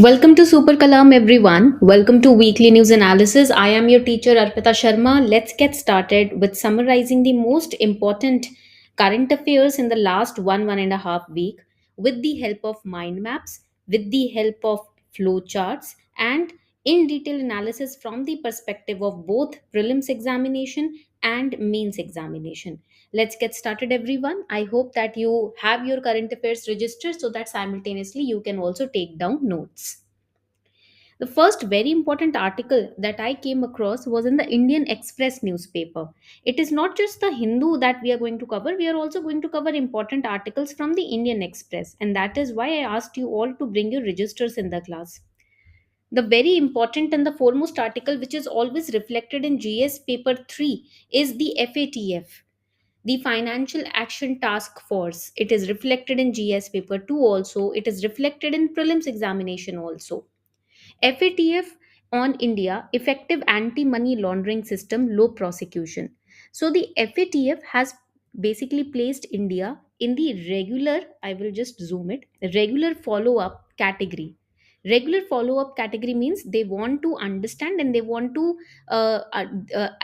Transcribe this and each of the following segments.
Welcome to Super Kalam, everyone. Welcome to Weekly News Analysis. I am your teacher, Arpita Sharma. Let's get started with summarizing the most important current affairs in the last one and a half week with the help of mind maps, with the help of flow charts, and in detail analysis from the perspective of both prelims examination and mains examination. Let's get started, everyone. I hope that you have your current affairs registered so that simultaneously you can also take down notes. The first very important article that I came across was in the Indian Express newspaper. It is not just the Hindu that we are going to cover, we are also going to cover important articles from the Indian Express, and that is why I asked you all to bring your registers in the class. The very important and the foremost article, which is always reflected in GS paper 3, is the FATF, the Financial Action Task Force. It is reflected in GS paper 2 also, it is reflected in prelims examination also. FATF on India, effective anti money laundering system, low prosecution. So the FATF has basically placed India in the regular, I will just zoom it, regular follow up category. Regular follow up category means they want to understand and they want to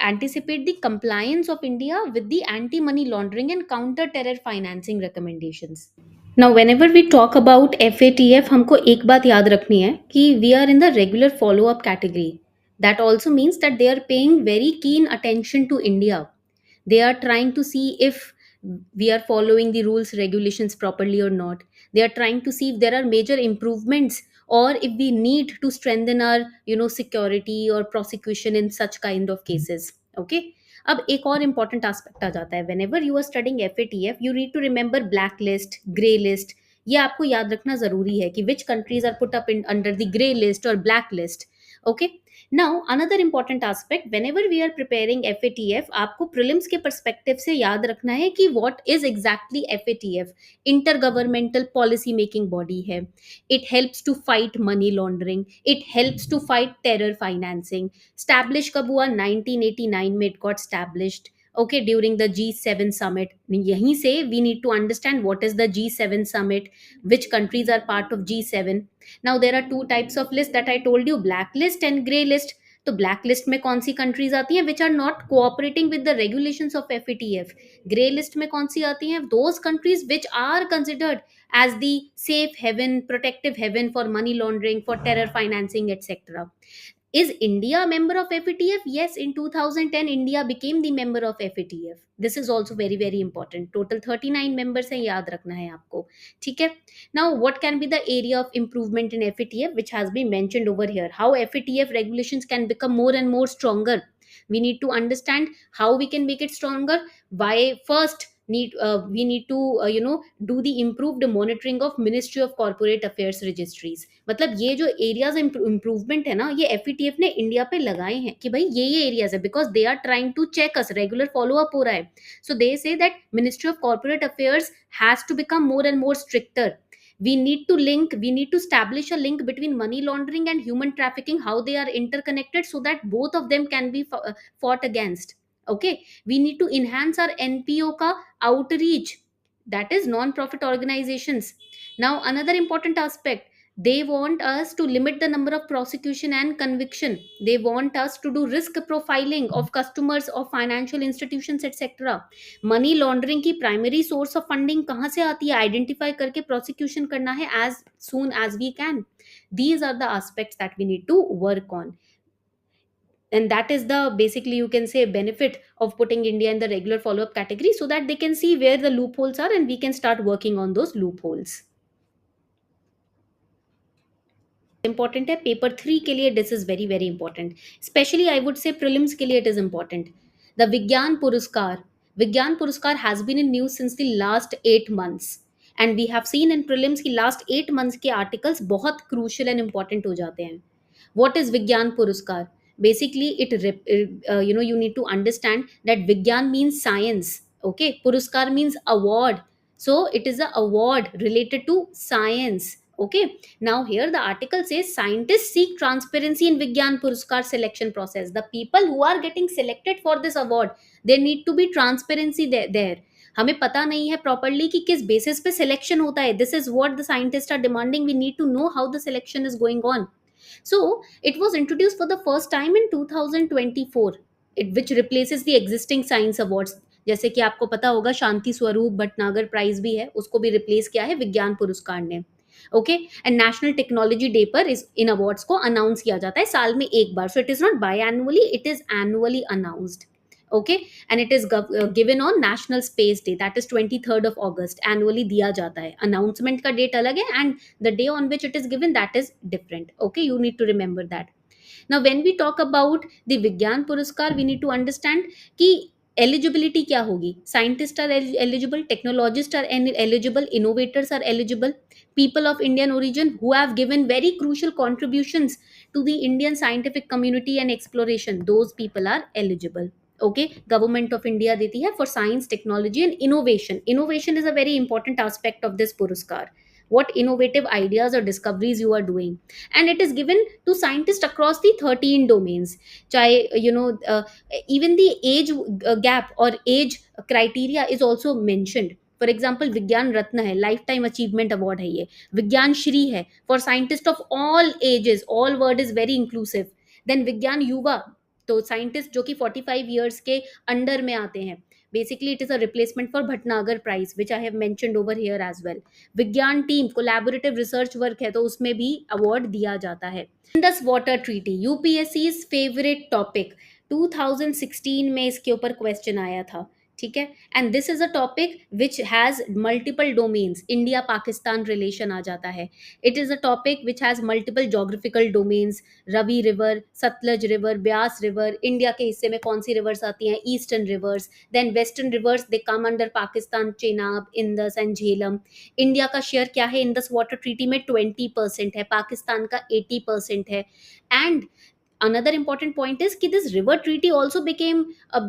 anticipate the compliance of India with the anti money laundering and counter terror financing recommendations. Now, whenever we talk about FATF, हमको एक बात याद रखनी है कि we are in the regular follow-up category. That also means that they are paying very keen attention to India. They are trying to see if we are following the rules, regulations properly or not. They are trying to see if there are major improvements or if we need to strengthen our, security or prosecution in such kind of cases. Okay. अब एक और important aspect आ जाता है whenever you are studying FATF you need to remember black list grey list. ये आपको याद रखना जरूरी है कि which countries are put up in under the grey list और black list. Okay. Now another important aspect whenever we are preparing FATF, आपको prelims के परस्पेक्टिव से याद रखना है कि what is exactly FATF. Intergovernmental policy making body है. It helps to fight money laundering. It helps to fight terror financing. Established कब हुआ? 1989 में it got established. Okay, during the G7 summit. यहीं से we need to understand what is the G7 summit, which countries are part of G7. Now there are two types of list that I told you, blacklist and grey list. तो black list में कौन सी countries आती हैं which are not cooperating with the regulations of FATF. Grey list में कौन सी आती हैं? Those countries which are considered as the safe haven, protective haven for money laundering, for terror financing, etc. Is India a member of FATF? Yes, in 2010, India became the member of FATF. This is also very, very important. Total 39 members हैं, याद रखना है आपको. ठीक है. Now, what can be the area of improvement in FATF, which has been mentioned over here? How FATF regulations can become more and more stronger. We need to understand how we can make it stronger. Why first we need to do the improved monitoring of Ministry of Corporate Affairs registries. मतलब ये जो areas improvement है ना, ये FATF ने India पे लगाए हैं कि भाई ये एरियाज है, because they are trying to check us, regular follow up हो रहा है. So they say that ministry of corporate affairs has to become more and more stricter. We need to establish a link between money laundering and human trafficking, how they are interconnected, so that both of them can be fought against. Okay. We need to enhance our NPO ka outreach, that is non profit organizations. Now another important aspect, they want us to limit the number of prosecution and conviction. They want us to do risk profiling of customers of financial institutions, etc. Money laundering की primary source of funding कहाँ से आती है, identify करके prosecution करना है as soon as we can. These are the aspects that we need to work on, and that is the basically you can say benefit of putting India in the regular follow up category, so that they can see where the loopholes are and we can start working on those loopholes. Important है paper 3 के लिए. This is very very important. Specially I would say prelims के लिए it is important. The Vigyan Puraskar has been in news since the last 8 months, and we have seen in prelims की last 8 months के articles बहुत crucial and important हो जाते हैं. What is Vigyan Puraskar? Basically, you need to understand that Vigyan means science. Okay, Puraskar means award. So it is a award related to science. Okay. Now here the article says scientists seek transparency in Vigyan Puraskar selection process. The people who are getting selected for this award, there need to be transparency there. हमें पता नहीं है properly कि किस basis पे selection होता है. This is what the scientist are demanding. We need to know how the selection is going on. So it was introduced for the first time in 2024, which replaces the existing science awards. जैसे कि आपको पता होगा Shanti Swarup Bhatnagar prize भी है, उसको भी replace किया है विज्ञान पुरस्कार ने. Okay. And national technology day पर इस इन अवार्ड्स को अनाउंस किया जाता है साल में एक बार. So it is not biannually, it is annually announced. Okay. And it is given on national space day, that is 23rd of August. Annually दिया जाता है. अनाउंसमेंट का डेट अलग है and the day on which it is given, that is different. Okay, you need to remember that. Now when we talk about the Vigyan Puraskar, we need to understand कि eligibility क्या होगी. Scientists are eligible, technologists are eligible, innovators are eligible, people of Indian origin who have given very crucial contributions to the Indian scientific community and exploration, those people are eligible. Okay, government of India देती है for science, technology and innovation. Innovation is a very important aspect of this Puraskar. What innovative ideas or discoveries you are doing, and it is given to scientists across the 13 domains. चाहे even the age gap or age criteria is also mentioned. For example विज्ञान रत्न है, life time achievement award है ये. विज्ञान श्री है for scientist of all ages, all word is very inclusive. Then Vigyan Yuva, तो scientist जो कि 45 years के अंडर में आते हैं. Basically, it is a replacement for Bhatnagar Prize, which I have mentioned over here as well. Vigyan team collaborative research work है तो उसमें भी अवार्ड दिया जाता है. Indus water treaty, UPSC's favourite topic. 2016 में इसके ऊपर क्वेश्चन आया था. ठीक है. And this is a topic which has multiple domains. India Pakistan relation आ जाता है. It is a topic which has multiple geographical domains. Ravi river, Sutlej river, Beas river. India के हिस्से में कौन सी रिवर्स आती हैं? Eastern rivers. Then western rivers, they come under Pakistan, Chenab, Indus and Jhelum. India का शेयर क्या है इंदस वाटर ट्रीटी में? 20% है. पाकिस्तान का 80% है. And another important point is कि this river treaty also became a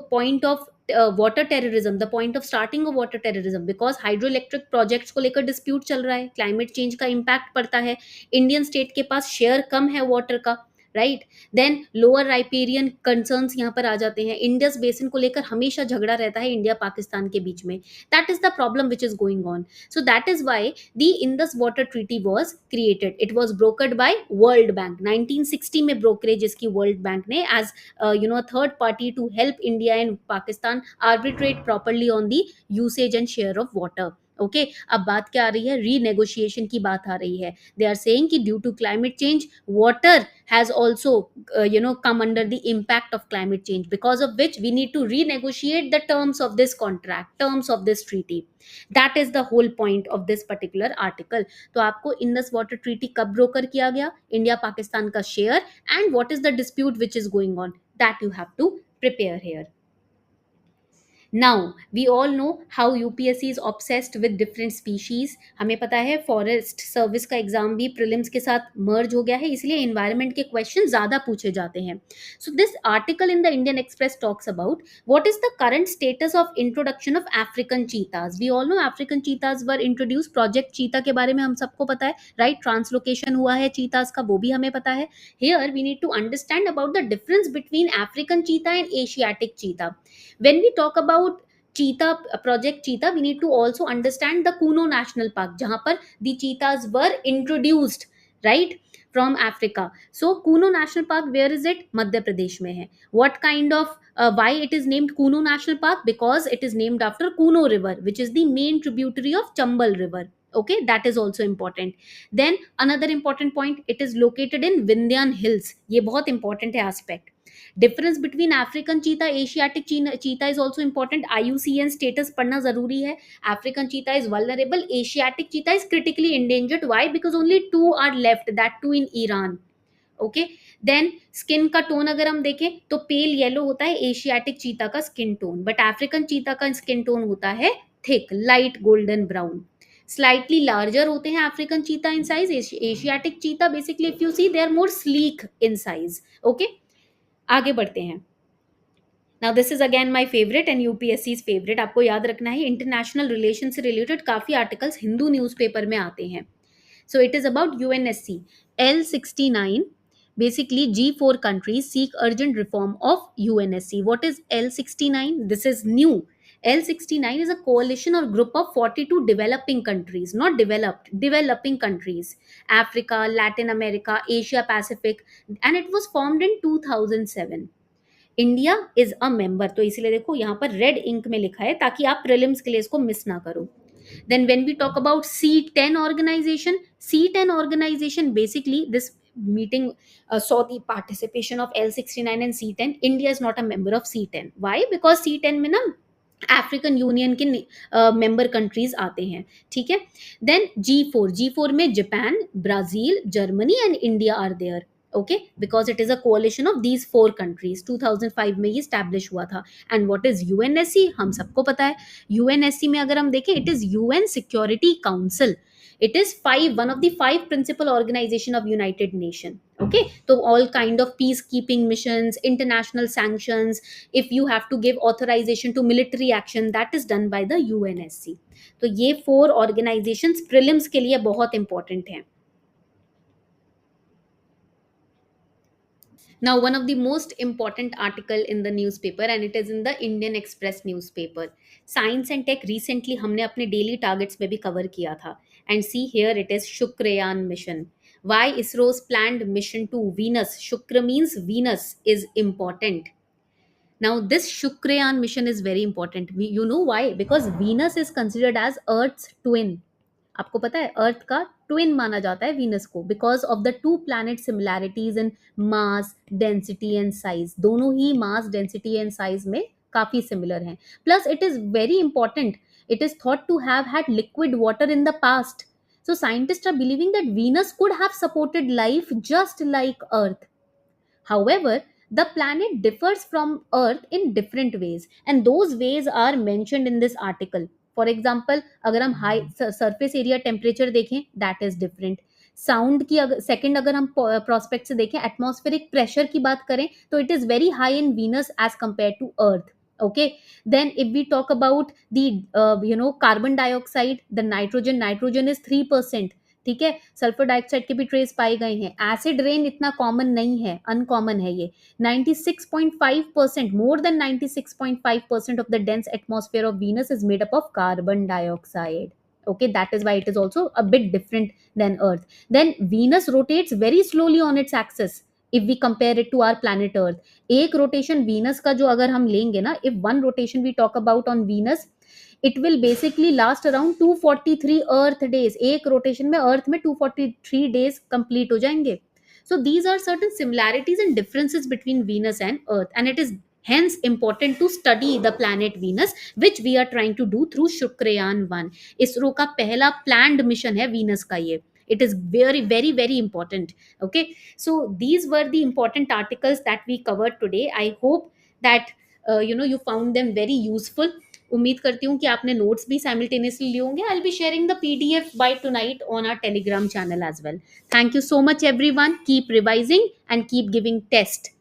point of water terrorism, the point of starting of water terrorism, because hydroelectric projects को लेकर dispute चल रहा है, climate change का impact पड़ता है, Indian state के पास share कम है water का, right. Then lower riparian concerns यहाँ पर आ जाते हैं. इंडस बेसिन को लेकर हमेशा झगड़ा रहता है इंडिया पाकिस्तान के बीच में. That is the problem which is going on. So that is why the Indus water treaty was created. It was brokered by World Bank. 1960 में ब्रोकरेज इसकी वर्ल्ड बैंक ने as third party to help India and Pakistan arbitrate properly on the usage and share of water. Okay. अब बात क्या आ रही है? Renegotiation की बात आ रही है. दे आर सेइंग कि due to climate change water has also come under the impact of climate change, because of which we need to renegotiate the terms of this contract, terms of this treaty. That is the whole point of this particular article. तो आपको Indus water treaty कब broker किया गया? India Pakistan का share, and what is the dispute which is going on, that you have to prepare here. Now we all know how UPSC is obsessed with different species. हमें पता है forest service का exam भी prelims के साथ मर्ज हो गया है, इसलिए एनवायरनमेंट के क्वेश्चन ज़्यादा पूछे जाते हैं. So this article in the Indian Express talks about what is the current status of introduction of African cheetahs. We all know African cheetahs were introduce. Project cheetah के बारे में हम सबको पता है, राइट. ट्रांसलोकेशन हुआ है चीताज का, वो भी हमें पता है. Here we need to understand about the difference between African cheetah and Asiatic cheetah. When we talk about cheetah, project cheetah, we need to also understand the Kuno National Park, jahan par the cheetahs were introduced, right, from Africa. So Kuno National Park, where is it? Madhya Pradesh mein hai. What kind of why it is named Kuno National Park? Because it is named after Kuno River, which is the main tributary of Chambal River. Okay, that is also important. Then another important point, it is located in Vindhyan Hills. ये बहुत important है aspect. Difference between African cheetah, Asiatic cheetah is also important. IUCN status पढ़ना जरूरी है. African cheetah is vulnerable, Asiatic cheetah is critically endangered. Why? Because only 2 are left, that two in Iran. Okay. Then skin का tone अगर हम देखें तो pale yellow होता है एशियाटिक चीता का skin tone, but African cheetah का skin tone होता है thick light golden brown. Slightly larger होते हैं African cheetah in size. Asiatic cheetah basically if you see they are more sleek in size. Okay, आगे बढ़ते हैं. Now this is again my favourite and UPSC favourite. आपको याद रखना है international relation से रिलेटेड काफी आर्टिकल्स हिंदू न्यूज़पेपर में आते हैं. So it is about UNSC L69. Basically G4 countries seek urgent reform of UNSC. What is L69? This is new. L69 is a coalition or group of 42 developing countries, not developed, developing countries, Africa, Latin America, Asia Pacific, and it was formed in 2007. India is a member, तो इसीलिए देखो यहाँ पर red ink में लिखा है ताकि आप प्रीलिम्स के लिए इसको मिस ना करो. Then when we talk about C10 organization, C10 organization basically this meeting saw the participation of L69 and C10. India is not a member of C10. Why? Because C10 में ना African union के member countries आते हैं. ठीक है. Then G4 में Japan, Brazil, Germany and India are there. Okay, because it is a coalition of these 4 countries. 2005 में ये स्टैब्लिश हुआ था. एंड व्हाट इज यूएनएससी, हम सबको पता है. यूएनएससी में अगर हम देखें, it is UN security council. It is one of the five principal organization of United Nation. Okay, so all kind of peacekeeping missions, international sanctions, if you have to give authorization to military action, that is done by the UNSC. तो ये 4 organizations prelims के लिए बहुत important हैं. Now, one of the most important article in the newspaper, and it is in the Indian Express newspaper. Science and Tech recently हमने अपने daily targets में भी cover किया था. And see here it is Shukrayaan mission. Why ISRO's planned mission to Venus? Shukra means Venus is important. Now this Shukrayaan mission is very important. You know why? Because Venus is considered as Earth's twin. आपको पता है अर्थ का twin माना जाता है Venus को, because of the two planet similarities in mass, density and size. दोनों ही मास, डेंसिटी एंड साइज में काफी सिमिलर हैं. Plus it is very important, it is thought to have had liquid water in the past. So scientists are believing that Venus could have supported life just like Earth. However, the planet differs from Earth in different ways, and those ways are mentioned in this article. For example, अगर हम high surface area temperature देखें, that is different. Sound की second अगर हम prospect से देखें, atmospheric pressure की बात करें तो it is very high in Venus as compare to earth. Okay, then if we talk about the carbon dioxide, the nitrogen is 3%. ठीक है. सल्फर डाइऑक्साइड के भी ट्रेस पाए गए हैं. एसिड रेन इतना कॉमन नहीं है, अनकॉमन है ये. 96.5%, more than 96.5% of the dense atmosphere of Venus is made up of carbon dioxide. Okay, that is why it is also a bit different than Earth. Then Venus rotates very slowly on its axis if we compare it to our planet Earth. एक rotation Venus का जो अगर हम लेंगे ना, if one rotation we talk about on Venus, it will basically last around 243 earth days. एक rotation में अर्थ में 243 डेज कंप्लीट हो जाएंगे. So these are certain similarities and differences between Venus and Earth, and it is hence important to study the planet Venus, which we are trying to do through Shukrayaan 1. ISRO का पहला planned mission है Venus का ये. It is very very very important. Okay, so these were the important articles that we covered today. I hope that you found them very useful. उम्मीद करती हूँ कि आपने नोट्स भी साइमल्टेनियसली लिए होंगे. I will be sharing the PDF by tonight on our Telegram channel as well. Thank you so much everyone. Keep revising and keep giving test.